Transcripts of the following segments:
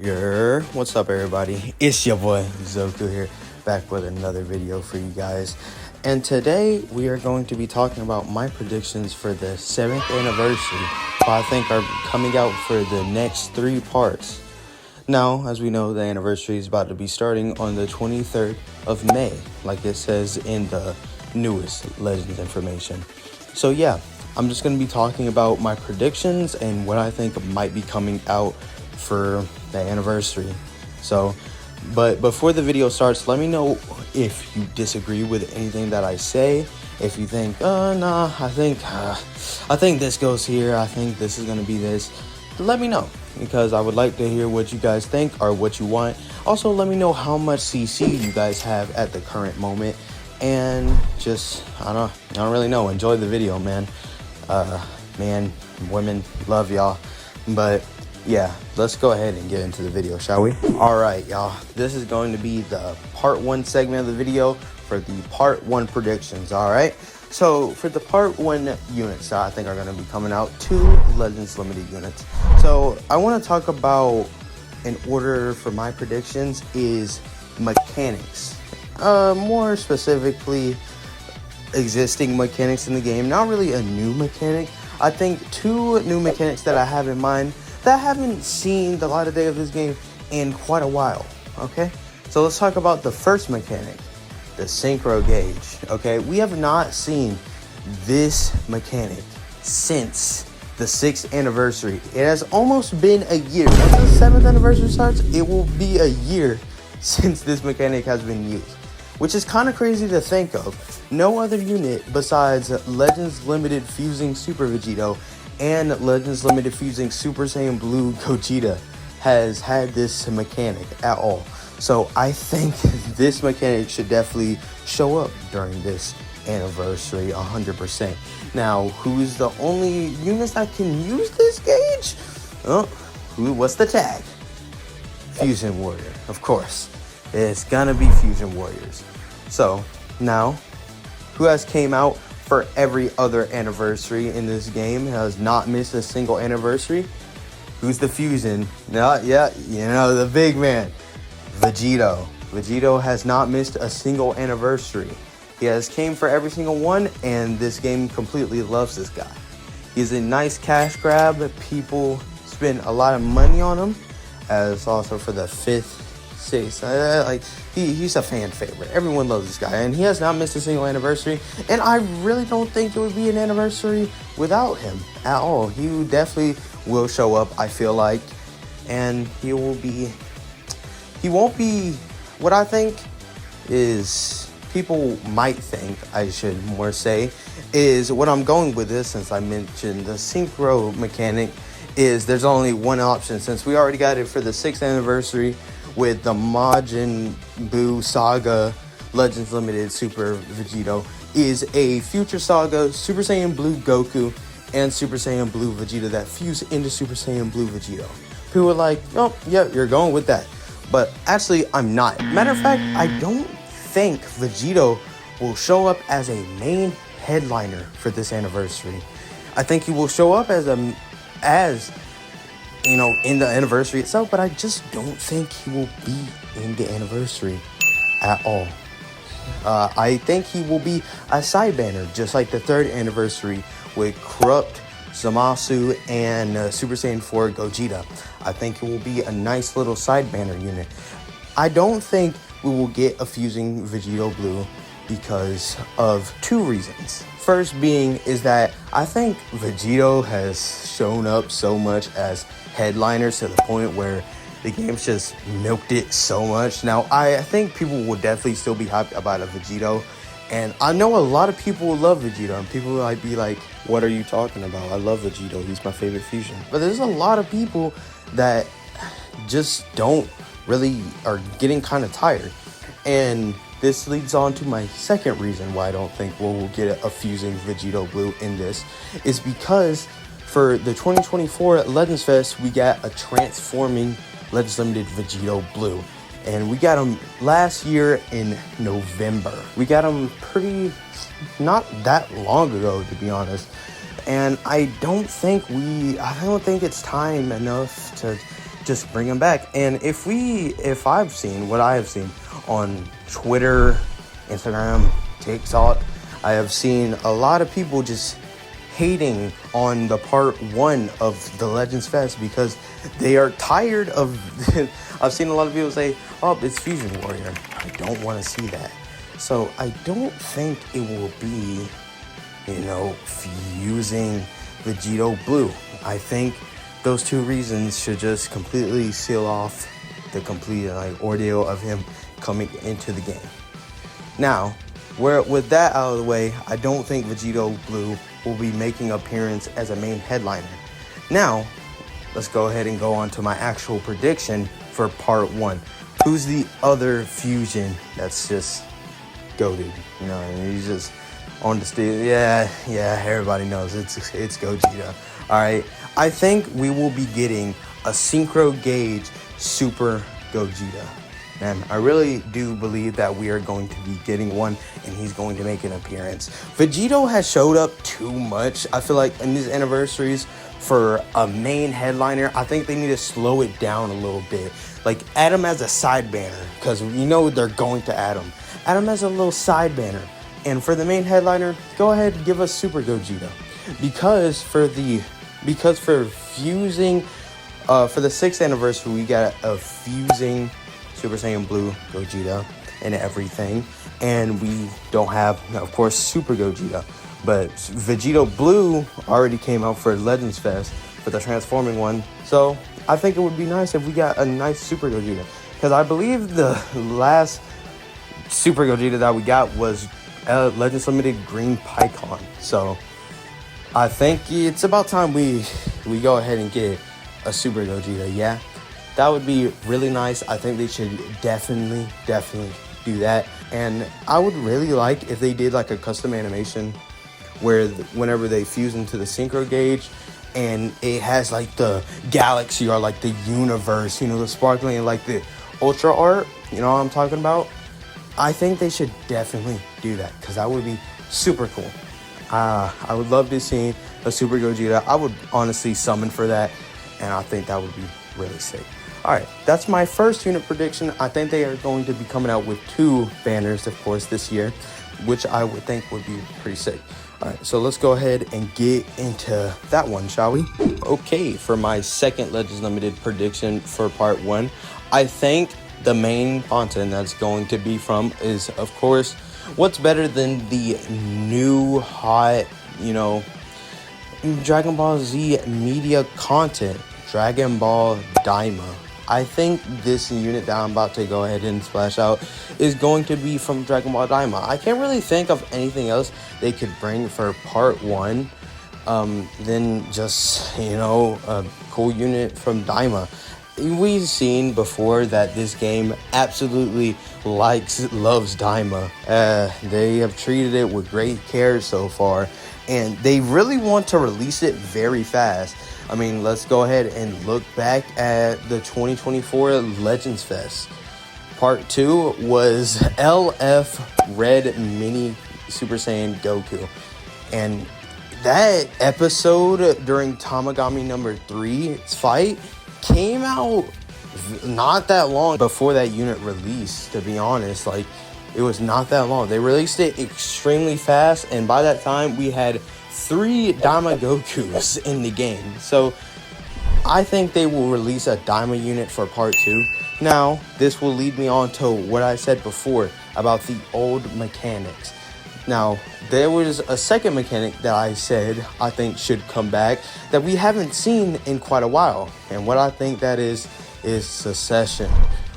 What's up, everybody? It's your boy Goku here, back with another video for you guys. And today we are going to be talking about my predictions for the 7th anniversary, I think are coming out for the next 3 parts. Now, as we know, the anniversary is about to be starting on the 23rd of May, like it says in the newest Legends information. So yeah, I'm just going to be talking about my predictions and what I think might be coming out for the anniversary. So, but before the video starts, let me know if you disagree with anything that I say. If you think, nah, I think this goes here, I think this is gonna be this, let me know, because I would like to hear what you guys think or what you want. Also, let me know how much CC you guys have at the current moment, and just I don't really know. Enjoy the video, man. Man, women, love y'all. But yeah, let's go ahead and get into the video, shall we? All right, y'all. This is going to be the part 1 segment of the video for the part 1 predictions, all right? So for the part 1 units that I think are going to be coming out, 2 Legends Limited units. So I want to talk about, in order for my predictions, is mechanics. More specifically, existing mechanics in the game. Not really a new mechanic. I think 2 new mechanics that I have in mind that I haven't seen the light of day of this game in quite a while, okay? So let's talk about the first mechanic, the synchro gauge, okay? We have not seen this mechanic since the 6th anniversary. It has almost been a year. Once the 7th anniversary starts, it will be a year since this mechanic has been used, which is kind of crazy to think of. No other unit besides Legends Limited Fusing Super Vegeta and Legends Limited Fusing Super Saiyan Blue Gogeta has had this mechanic at all. So I think this mechanic should definitely show up during this anniversary 100%. Now, who's the only units that can use this gauge? Oh, what's the tag? Fusion Warrior, of course. It's gonna be Fusion Warriors. So now, who has came out for every other anniversary in this game, has not missed a single anniversary? Who's the Fusion? Yeah, you know, the big man, Vegeta. Vegeta has not missed a single anniversary. He has came for every single one, and this game completely loves this guy. He's a nice cash grab. People spend a lot of money on him, as also for the 5th, 6th, he's a fan favorite. Everyone loves this guy, and he has not missed a single anniversary, and I really don't think it would be an anniversary without him at all. He definitely will show up, I feel like, and he won't be what I think is, people might think, I should more say, is what I'm going with this, since I mentioned the synchro mechanic, is there's only one option, since we already got it for the 6th anniversary with the Majin Buu Saga Legends Limited Super Vegeta, is a Future Saga Super Saiyan Blue Goku and Super Saiyan Blue Vegeta that fuse into Super Saiyan Blue Vegeta. People are like, oh, yeah, you're going with that. But actually, I'm not. Matter of fact, I don't think Vegeta will show up as a main headliner for this anniversary. I think he will show up as you know, in the anniversary itself, but I just don't think he will be in the anniversary at all. I think he will be a side banner, just like the 3rd anniversary with Corrupt Zamasu and Super Saiyan 4 Gogeta. I think it will be a nice little side banner unit. I don't think we will get a Fusing Vegeta Blue because of 2 reasons. First being is that I think Vegeta has shown up so much as headliners to the point where the game's just milked it so much. Now, I think people will definitely still be hyped about a Vegeta, and I know a lot of people will love Vegeta, and people might be like, what are you talking about? I love Vegeta, he's my favorite fusion. But there's a lot of people that just don't really, are getting kind of tired. And this leads on to my second reason why I don't think we'll get a Fusing Vegeta Blue in this, is because for the 2024 Legends Fest, we got a transforming Legends Limited Vegeta Blue. And we got him last year in November. We got him not that long ago, to be honest. And I don't think it's time enough to just bring him back. And if I've seen what I have seen on Twitter, Instagram, TikTok, I have seen a lot of people just hating on the part 1 of the Legends Fest because they are tired of I've seen a lot of people say, oh, it's Fusion Warrior. I don't want to see that. So I don't think it will be, fusing Vegeta Blue. I think those 2 reasons should just completely seal off the complete ordeal of him coming into the game. Now, with that out of the way, I don't think Vegeta Blue will be making an appearance as a main headliner. Now, let's go ahead and go on to my actual prediction for part 1. Who's the other fusion that's just goated? He's just on the stage. Yeah, everybody knows it's Gogeta. All right, I think we will be getting a Synchro Gauge Super Gogeta. And I really do believe that we are going to be getting one, and he's going to make an appearance. Vegito has showed up too much. I feel like in these anniversaries for a main headliner, I think they need to slow it down a little bit. Like, add him as a side banner, because they're going to add him. Add him as a little side banner. And for the main headliner, go ahead and give us Super Gogeta. Because for fusing, for the 6th anniversary, we got a fusing Super Saiyan Blue Gogeta and everything. And we don't have, of course, Super Gogeta. But Vegeta Blue already came out for Legends Fest for the transforming one. So I think it would be nice if we got a nice Super Gogeta. Because I believe the last Super Gogeta that we got was Legends Limited Green Pycon. So I think it's about time we go ahead and get a Super Gogeta, yeah? That would be really nice. I think they should definitely do that. And I would really like if they did like a custom animation where whenever they fuse into the Synchro Gauge and it has like the galaxy or like the universe, the sparkling and like the ultra art, you know what I'm talking about? I think they should definitely do that because that would be super cool. I would love to see a Super Gogeta. I would honestly summon for that, and I think that would be really sick. All right, that's my first unit prediction. I think they are going to be coming out with 2 banners, of course, this year, which I would think would be pretty sick. All right, so let's go ahead and get into that one, shall we? Okay, for my second Legends Limited prediction for part 1, I think the main content that's going to be from is, of course, what's better than the new hot, Dragon Ball Z media content, Dragon Ball Daima. I think this unit that I'm about to go ahead and splash out is going to be from Dragon Ball Daima. I can't really think of anything else they could bring for part 1 than just, a cool unit from Daima. We've seen before that this game absolutely loves Daima. They have treated it with great care so far, and they really want to release it very fast. I mean, let's go ahead and look back at the 2024 Legends Fest. Part 2 was LF Red Mini Super Saiyan Goku. And that episode during Tamagami number 3's fight came out not that long before that unit released, to be honest. Like, it was not that long. They released it extremely fast, and by that time, we had 3 Daima Gokus in the game. So I think they will release a Daima unit for part 2. Now, this will lead me on to what I said before about the old mechanics. Now, there was a second mechanic that I said I think should come back that we haven't seen in quite a while. And what I think that is Secession.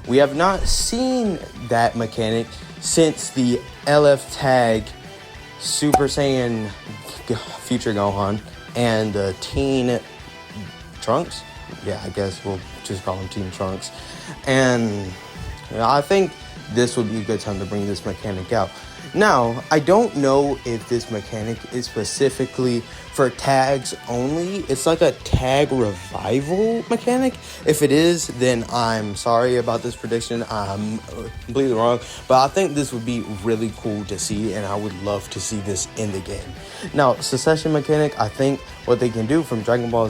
We have not seen that mechanic since the LF Tag Super Saiyan Future Gohan and the Teen Trunks. Yeah, I guess we'll just call him Teen Trunks. And I think this would be a good time to bring this mechanic out. Now, I don't know if this mechanic is specifically for tags only. It's like a tag revival mechanic. If it is, then I'm sorry about this prediction. I'm completely wrong. But I think this would be really cool to see, and I would love to see this in the game. Now, Secession mechanic, I think what they can do from Dragon Ball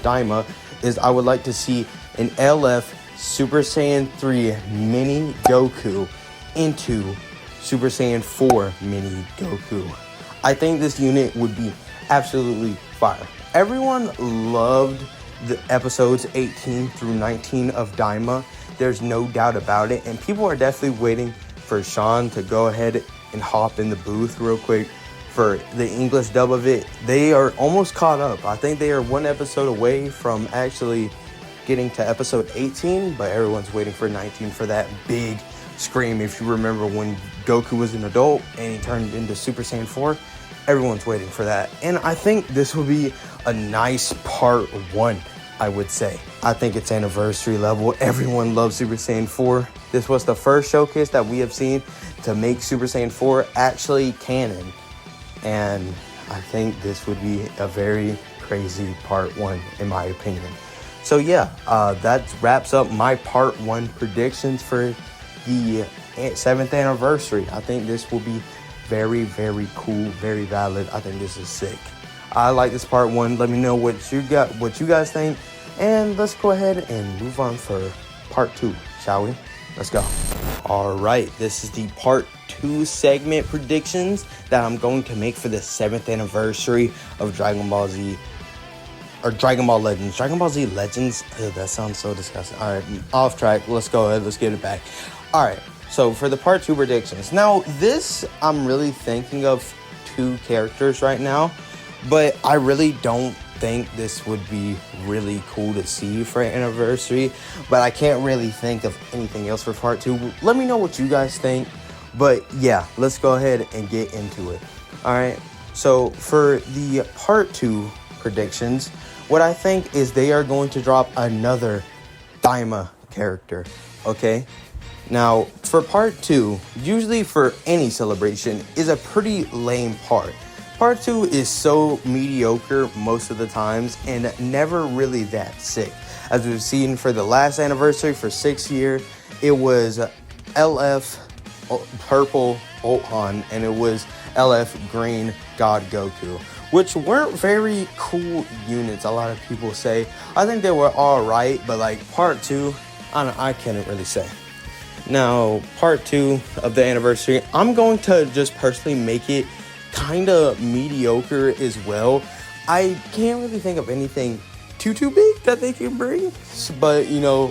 Daima is I would like to see an LF Super Saiyan 3 Mini Goku into Super Saiyan 4 Mini Goku. I think this unit would be absolutely fire. Everyone loved the episodes 18 through 19 of Daima. There's no doubt about it. And people are definitely waiting for Sean to go ahead and hop in the booth real quick for the English dub of it. They are almost caught up. I think they are one episode away from actually getting to episode 18, but everyone's waiting for 19 for that big scream. If you remember when Goku was an adult and he turned into Super Saiyan 4, everyone's waiting for that. And I think this will be a nice part 1, I would say. I think it's anniversary level. Everyone loves Super Saiyan 4. This was the first showcase that we have seen to make Super Saiyan 4 actually canon. And I think this would be a very crazy part 1, in my opinion. So yeah, that wraps up my part 1 predictions for the 7th anniversary. I think this will be very, very cool, very valid. I think this is sick. I like this part 1. Let me know what you guys think. And let's go ahead and move on for part 2, shall we? Let's go. All right, this is the part 2 segment predictions that I'm going to make for the 7th anniversary of Dragon Ball Z, or Dragon Ball Legends. Dragon Ball Z Legends, that sounds so disgusting. All right, off track. Let's go ahead. Let's get it back. All right, so for the part 2 predictions. Now, this, I'm really thinking of 2 characters right now, but I really don't think this would be really cool to see for an anniversary, but I can't really think of anything else for part 2. Let me know what you guys think, but yeah, let's go ahead and get into it. All right, so for the part 2 predictions, what I think is they are going to drop another Daima character, okay? Now, for part 2, usually for any celebration, is a pretty lame part. Part 2 is so mediocre most of the times and never really that sick. As we've seen for the last anniversary for 6 years, it was LF Purple Ultron and it was LF Green God Goku, which weren't very cool units, a lot of people say. I think they were alright, but like part 2, I can't really say. Now, part 2 of the anniversary, I'm going to just personally make it kind of mediocre as well. I can't really think of anything too big that they can bring, but you know,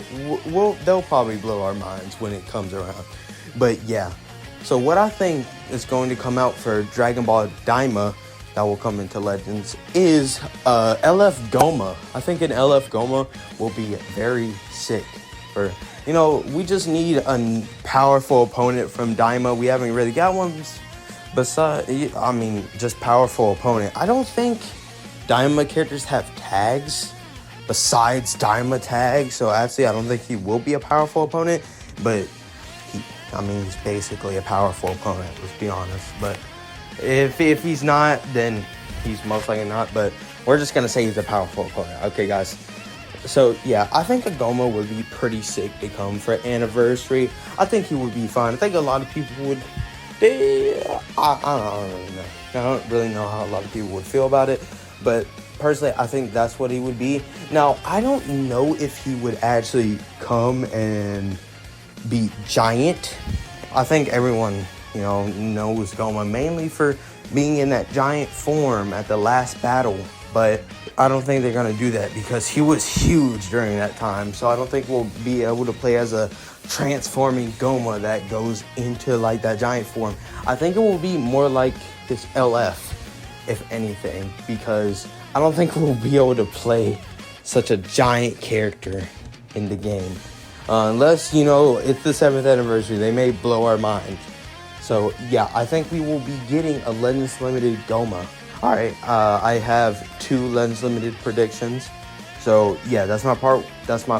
they'll probably blow our minds when it comes around. But yeah, so what I think is going to come out for Dragon Ball Daima that will come into Legends is LF Goma. I think an LF Goma will be very sick. For, you know, we just need a powerful opponent from Daima. We haven't really got one besides, I mean, just powerful opponent. I don't think Daima characters have tags besides Daima tags, so actually I don't think he will be a powerful opponent, but he's basically a powerful opponent, let's be honest. But if he's not, then he's most likely not, but we're just gonna say he's a powerful opponent. Okay, guys. So yeah, I think a Goma would be pretty sick to come for anniversary. I think he would be fine. I think a lot of people would. I don't really know. I don't really know how a lot of people would feel about it, but personally, I think that's what he would be. Now, I don't know if he would actually come and be giant. I think everyone, you know, knows Goma mainly for being in that giant form at the last battle. But I don't think they're going to do that because he was huge during that time. So I don't think we'll be able to play as a transforming Goma that goes into like that giant form. I think it will be more like this LF, if anything, because I don't think we'll be able to play such a giant character in the game. Unless, you know, it's the 7th anniversary. They may blow our minds. So yeah, I think we will be getting a Legends Limited Goma. Alright, I have 2 Legends Limited predictions. So yeah, that's my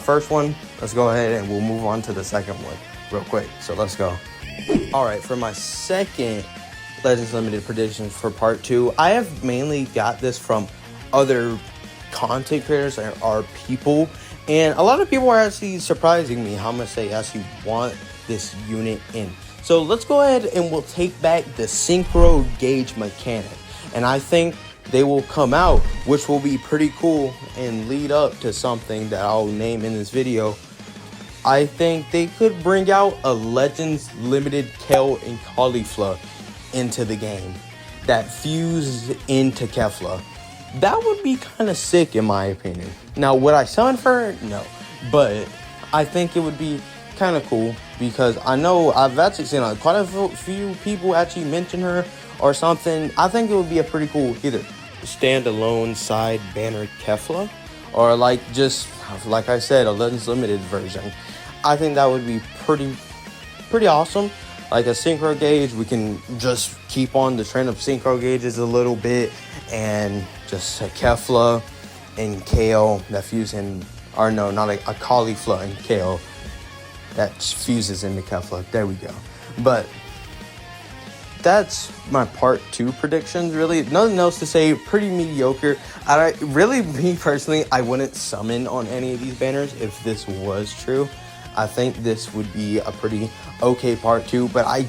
first one. Let's go ahead and we'll move on to the second one real quick. So let's go. Alright, for my second Legends Limited predictions for part 2, I have mainly got this from other content creators or people. And a lot of people are actually surprising me how much they actually want this unit in. So let's go ahead and we'll take back the synchro gauge mechanic. And I think they will come out, which will be pretty cool and lead up to something that I'll name in this video. I think they could bring out a Legends Limited Kale and Caulifla into the game that fuse into Kefla. That would be kind of sick in my opinion. Now, would I summon for her? No. But I think it would be kind of cool because I know I've actually seen quite a few people actually mention her or something. I think it would be a pretty cool either standalone side banner Kefla or like just like I said, a Legends Limited version. I think that would be pretty awesome. Like a synchro gauge, we can just keep on the trend of synchro gauges a little bit, and just a Kefla and Kale that fuse in, or no, not a Caulifla and Kale that fuses into Kefla. There we go. But that's my part 2 predictions. Really, nothing else to say. Pretty mediocre. Me personally, I wouldn't summon on any of these banners if this was true. I think this would be a pretty okay part 2, but I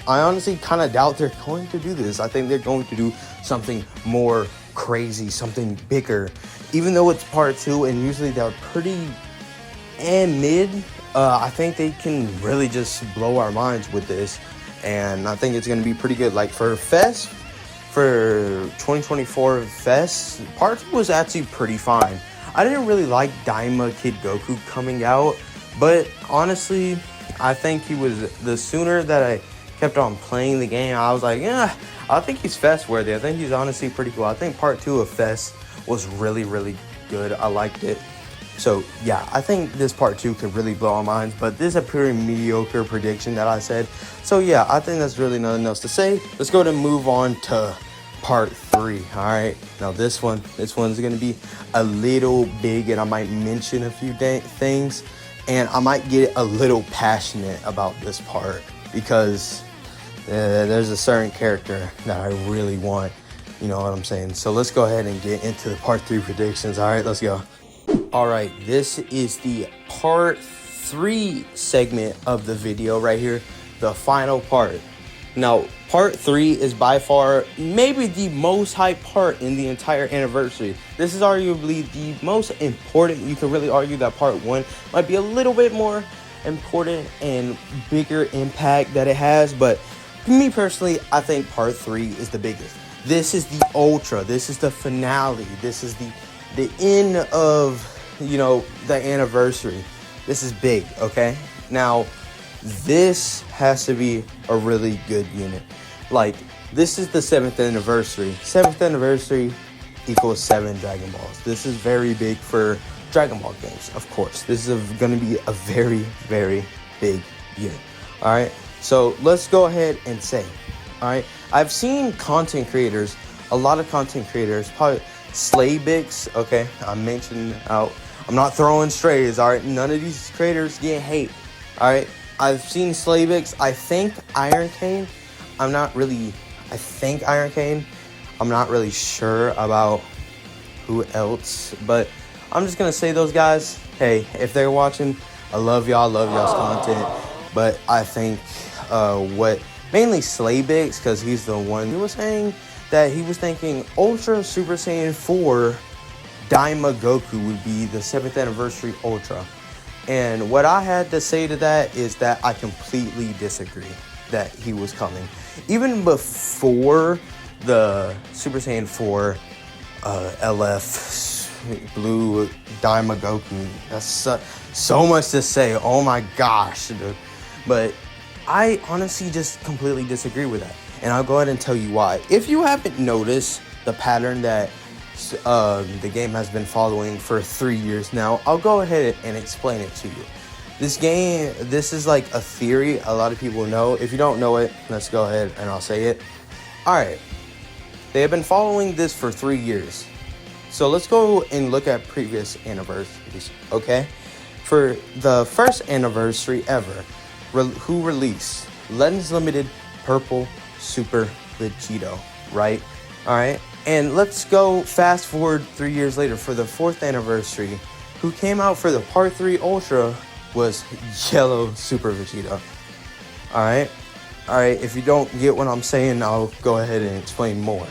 honestly kind of doubt they're going to do this. I think they're going to do something more crazy, something bigger. Even though it's part 2 and usually they're pretty mid, I think they can really just blow our minds with this. And I think it's going to be pretty good. Like for Fest, for 2024 Fest, part 2 was actually pretty fine. I didn't really like Daima Kid Goku coming out. But honestly, I think he was, the sooner that I kept on playing the game, I was like, yeah, I think he's Fest worthy. I think he's honestly pretty cool. I think part 2 of Fest was really, really good. I liked it. So yeah, I think this part 2 could really blow our minds, but this is a pretty mediocre prediction that I said. So yeah, I think that's really nothing else to say. Let's go ahead and move on to part 3. All right, now this one's going to be a little big, and I might mention a few things. And I might get a little passionate about this part because there's a certain character that I really want. You know what I'm saying? So let's go ahead and get into the part 3 predictions. All right, let's go. All right, this is the part 3 segment of the video right here, the final part. Now, part 3 is by far maybe the most hyped part in the entire anniversary. This is arguably the most important. You can really argue that part 1 might be a little bit more important and bigger impact that it has. But me personally, I think part 3 is the biggest. This is the ultra. This is the finale. This is the end of, you know, the anniversary. This is big, okay? Now, this has to be a really good unit. Like, this is the 7th anniversary. 7th anniversary equals 7 Dragon Balls. This is very big for Dragon Ball games, of course. This is going to be a very, very big unit. All right, so let's go ahead and say, all right, I've seen content creators, a lot of content creators, probably Slaybix, okay, I'm not throwing strays, all right? None of these creators get hate, all right? I've seen Slaybix. I think Iron Cane. I'm not really sure about who else, but I'm just going to say those guys, hey, if they're watching, I love y'all, y'all's content, but I think mainly Slaybix, because he's the one who was saying that he was thinking Ultra Super Saiyan 4 Daima Goku would be the 7th anniversary Ultra. And what I had to say to that is that I completely disagree that he was coming. Even before the Super Saiyan 4 LF Blue Daima Goku, that's so much to say. Oh my gosh, dude. But I honestly just completely disagree with that. And I'll go ahead and tell you why. If you haven't noticed the pattern that the game has been following for 3 years now, I'll go ahead and explain it to you. This is like a theory a lot of people know. If you don't know it, let's go ahead and I'll say it. All right, they have been following this for 3 years. So let's go and look at previous anniversaries, okay? For the first anniversary ever, who released Legends Limited Purple Super Vegeta, right? All right. And let's go fast forward 3 years later for the 4th anniversary. Who came out for the Part 3 Ultra was Yellow Super Vegeta. Alright, if you don't get what I'm saying, I'll go ahead and explain more.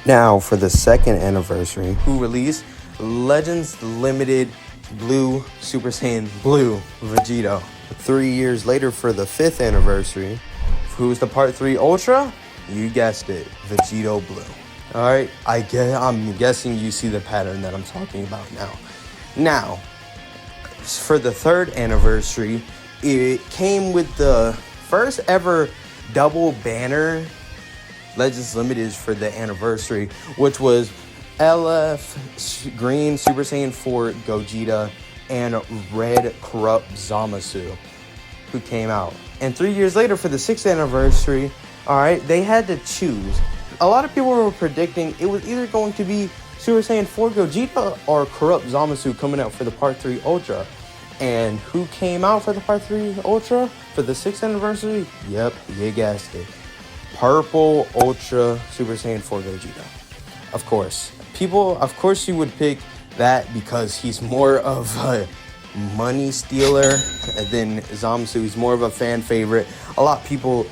Now, for the second anniversary, who released Legends Limited Blue Super Saiyan Blue Vegeta. 3 years later, for the 5th anniversary, who's the Part 3 Ultra? You guessed it, Vegeta Blue. Alright, I'm guessing you see the pattern that I'm talking about now. Now, for the 3rd anniversary, it came with the first ever double banner Legends Limited for the anniversary, which was LF Green Super Saiyan 4 Gogeta and Red Corrupt Zamasu, who came out. And 3 years later, for the 6th anniversary, alright, they had to choose. A lot of people were predicting it was either going to be Super Saiyan 4 Gogeta or Corrupt Zamasu coming out for the Part 3 Ultra. And who came out for the Part 3 Ultra for the 6th anniversary? Yep, you guessed it. Purple Ultra Super Saiyan 4 Gogeta. Of course. Of course you would pick that because he's more of a money stealer than Zamasu. He's more of a fan favorite. A lot of people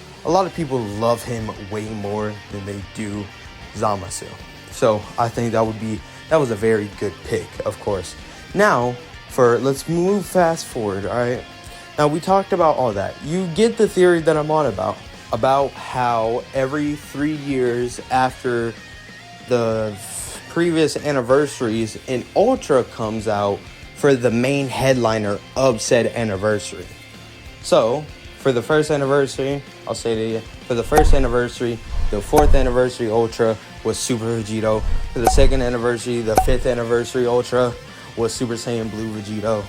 love him way more than they do Zamasu. So I think that was a very good pick, of course. Now, let's move fast forward, alright? Now, we talked about all that. You get the theory that I'm on about how every 3 years after the previous anniversaries, an Ultra comes out for the main headliner of said anniversary. So, for the first anniversary, I'll say it again, for the first anniversary, the 4th anniversary Ultra was Super Vegeta. For the 2nd anniversary, the 5th anniversary Ultra was Super Saiyan Blue Vegeta.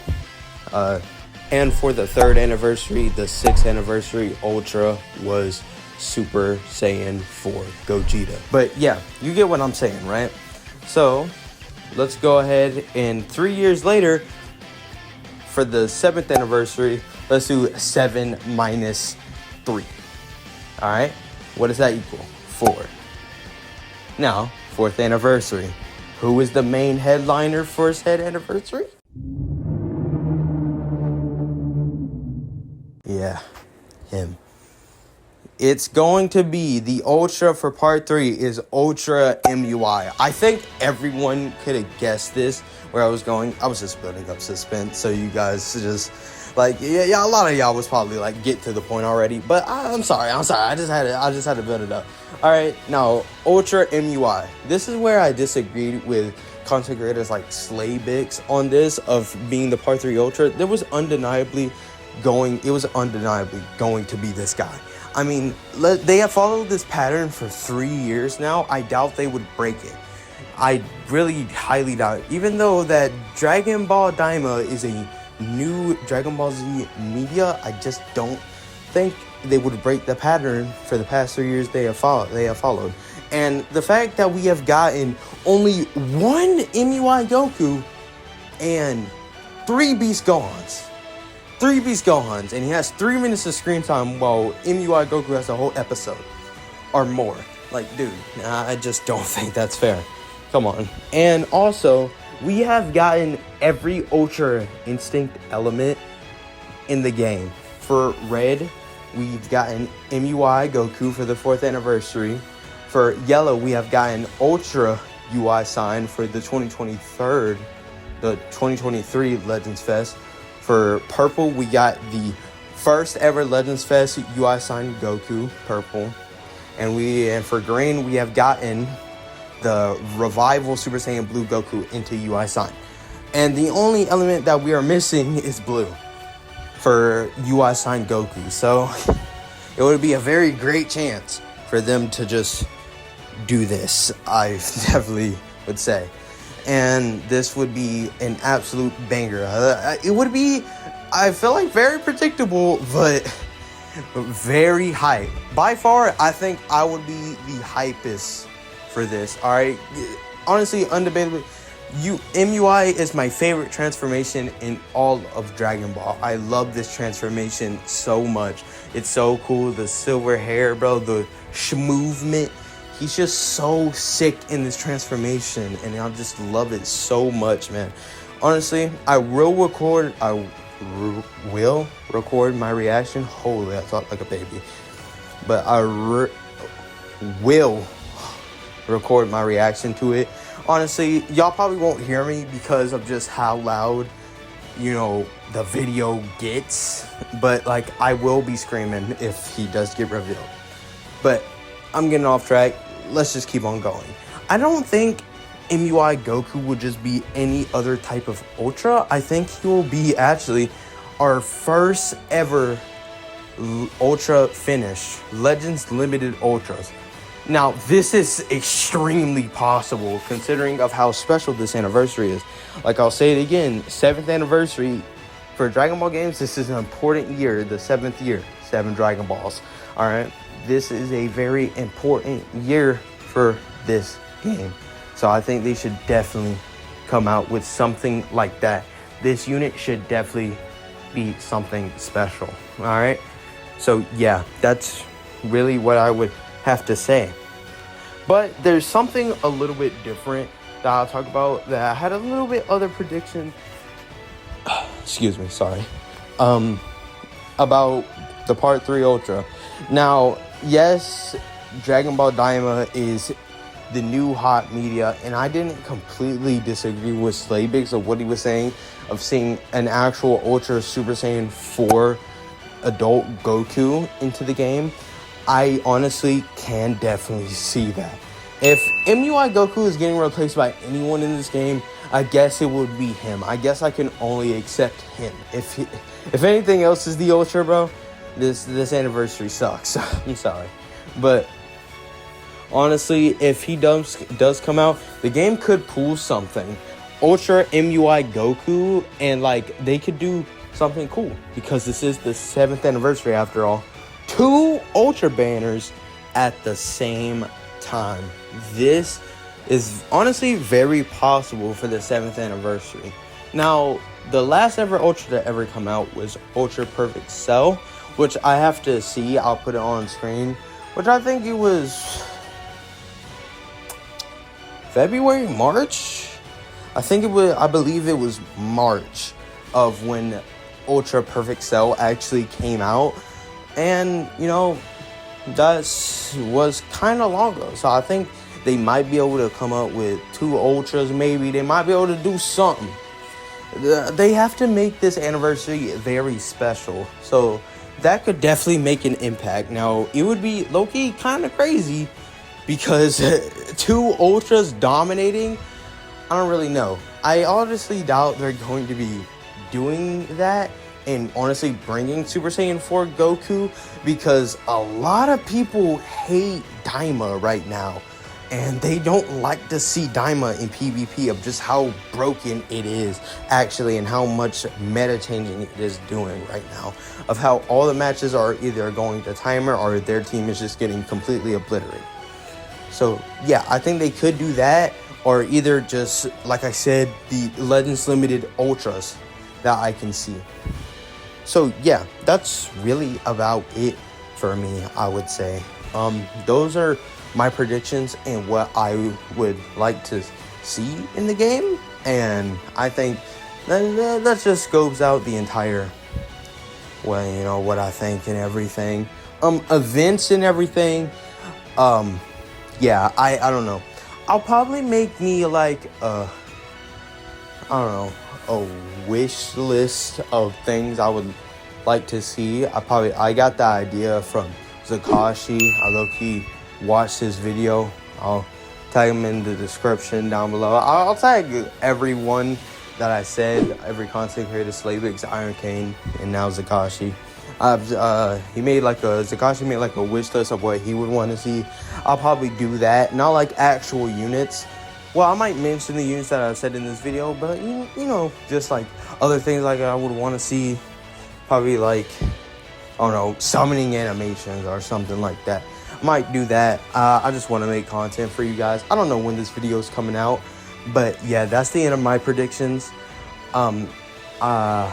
And for the 3rd anniversary, the 6th anniversary Ultra was Super Saiyan 4 Gogeta. But yeah, you get what I'm saying, right? So, let's go ahead and 3 years later, for the 7th anniversary, let's do 7 minus 3. Alright? What does that equal? 4. Now, 4th anniversary. Who is the main headliner for said anniversary? Yeah, him. It's going to be the Ultra for Part 3 is Ultra MUI. I think everyone could have guessed this, where I was going. I was just building up suspense, so you guys just, like, yeah, a lot of y'all was probably, like, get to the point already. But I'm sorry. I just had to build it up. All right, now, Ultra MUI. This is where I disagreed with content creators like Slaybix on this, of being the Part 3 Ultra. It was undeniably going to be this guy. I mean, they have followed this pattern for 3 years now. I doubt they would break it. I really highly doubt it. Even though that Dragon Ball Daima is a new Dragon Ball Z media, I just don't think they would break the pattern for the past 3 years they have followed. And the fact that we have gotten only one MUI Goku and 3 Beast Gohans. 3 Beast Gohans, and he has 3 minutes of screen time, while MUI Goku has a whole episode or more. Like, dude, I just don't think that's fair. Come on. And also, we have gotten every Ultra Instinct element in the game. For Red, we've gotten MUI Goku for the 4th anniversary. For Yellow, we have gotten Ultra UI sign for the 2023 Legends Fest. For Purple, we got the first ever Legends Fest UI sign Goku, Purple. And for Green, we have gotten the Revival Super Saiyan Blue Goku into UI sign. And the only element that we are missing is Blue for UI sign Goku. So it would be a very great chance for them to just do this, I definitely would say. And this would be an absolute banger. It would be, I feel like, very predictable, but very hype. By far, I think I would be the hypest for this, alright? Honestly, undebatably, MUI is my favorite transformation in all of Dragon Ball. I love this transformation so much. It's so cool. The silver hair, bro, the movement. He's just so sick in this transformation, and I just love it so much, man. Honestly, I will record my reaction. Holy, I thought like a baby. But I will record my reaction to it. Honestly, y'all probably won't hear me because of just how loud, you know, the video gets. But, like, I will be screaming if he does get revealed. But I'm getting off track. Let's just keep on going. I don't think MUI Goku would just be any other type of Ultra. I think he will be actually our first ever Ultra finish. Legends Limited Ultras. Now, this is extremely possible considering of how special this anniversary is. Like, I'll say it again, 7th anniversary for Dragon Ball games. This is an important year, the 7th year, 7 Dragon Balls. All right, this is a very important year for this game. So I think they should definitely come out with something like that. This unit should definitely be something special. All right, so yeah, that's really what I would have to say. But there's something a little bit different that I'll talk about that I had a little bit other prediction. Excuse me, sorry. About the Part 3 Ultra. Now, yes, Dragon Ball Daima is the new hot media, and I didn't completely disagree with Slaybigs of what he was saying of seeing an actual Ultra Super Saiyan 4 adult Goku into the game. I honestly can definitely see that. If MUI Goku is getting replaced by anyone in this game, I guess it would be him. I guess I can only accept him. If anything else is the Ultra, bro, this anniversary sucks. I'm sorry. But honestly, if he does come out, the game could pull something. Ultra MUI Goku, and like they could do something cool because this is the 7th anniversary after all. 2 Ultra banners at the same time. This is honestly very possible for the 7th anniversary. Now, the last ever Ultra to ever come out was Ultra Perfect Cell, which I have to see. I'll put it on screen, which I think it was February, March. I believe it was March of when Ultra Perfect Cell actually came out. And, you know, that was kind of long ago. So I think they might be able to come up with 2 Ultras, maybe. They might be able to do something. They have to make this anniversary very special. So that could definitely make an impact. Now, it would be low-key kind of crazy because 2 Ultras dominating, I don't really know. I honestly doubt they're going to be doing that. And honestly, bringing Super Saiyan 4 Goku, because a lot of people hate Daima right now. And they don't like to see Daima in PvP of just how broken it is, actually, and how much meta changing it is doing right now. Of how all the matches are either going to timer or their team is just getting completely obliterated. So, yeah, I think they could do that. Or either just, like I said, the Legends Limited Ultras that I can see. So yeah, that's really about it for me, I would say. Those are my predictions and what I would like to see in the game. And I think that just scopes out the entire, well, you know, what I think and everything. Events and everything. Yeah, I don't know. I'll probably make me like I don't know, a wish list of things I would like to see. I got the idea from Zakashi. I low-key watched his video. I'll tag him in the description down below. I'll tag everyone that I said, every content creator, Slaybigs, Iron Kane, and now Zakashi. Zakashi made like a wish list of what he would want to see. I'll probably do that. Not like actual units. Well, I might mention the units that I said in this video, but you know, just like other things like I would want to see. Probably like, I don't know, summoning animations or something like that. I might do that. I just want to make content for you guys. I don't know when this video is coming out, but yeah, that's the end of my predictions. Yeah,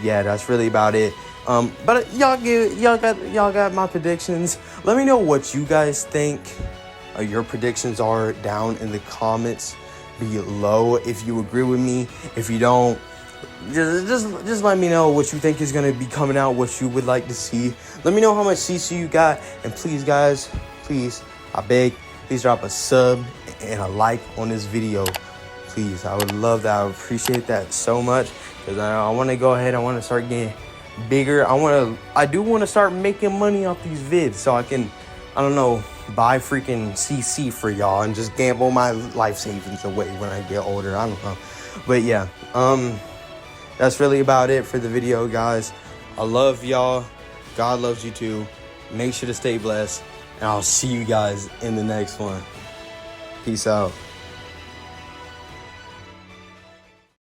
that's really about it. But y'all got my predictions. Let me know what you guys think your predictions are down in the comments below. If you agree with me, if you don't, just let me know what you think is going to be coming out, what you would like to see. Let me know how much CC you got, and please guys, please, I beg, please drop a sub and a like on this video. Please, I would love that. I would appreciate that so much, because I want to go ahead. I want to start getting bigger. I do want to start making money off these vids, so I can, I don't know, buy freaking CC for y'all and just gamble my life savings away when I get older. I don't know. But yeah, that's really about it for the video, guys. I love y'all. God loves you too. Make sure to stay blessed, and I'll see you guys in the next one. Peace out.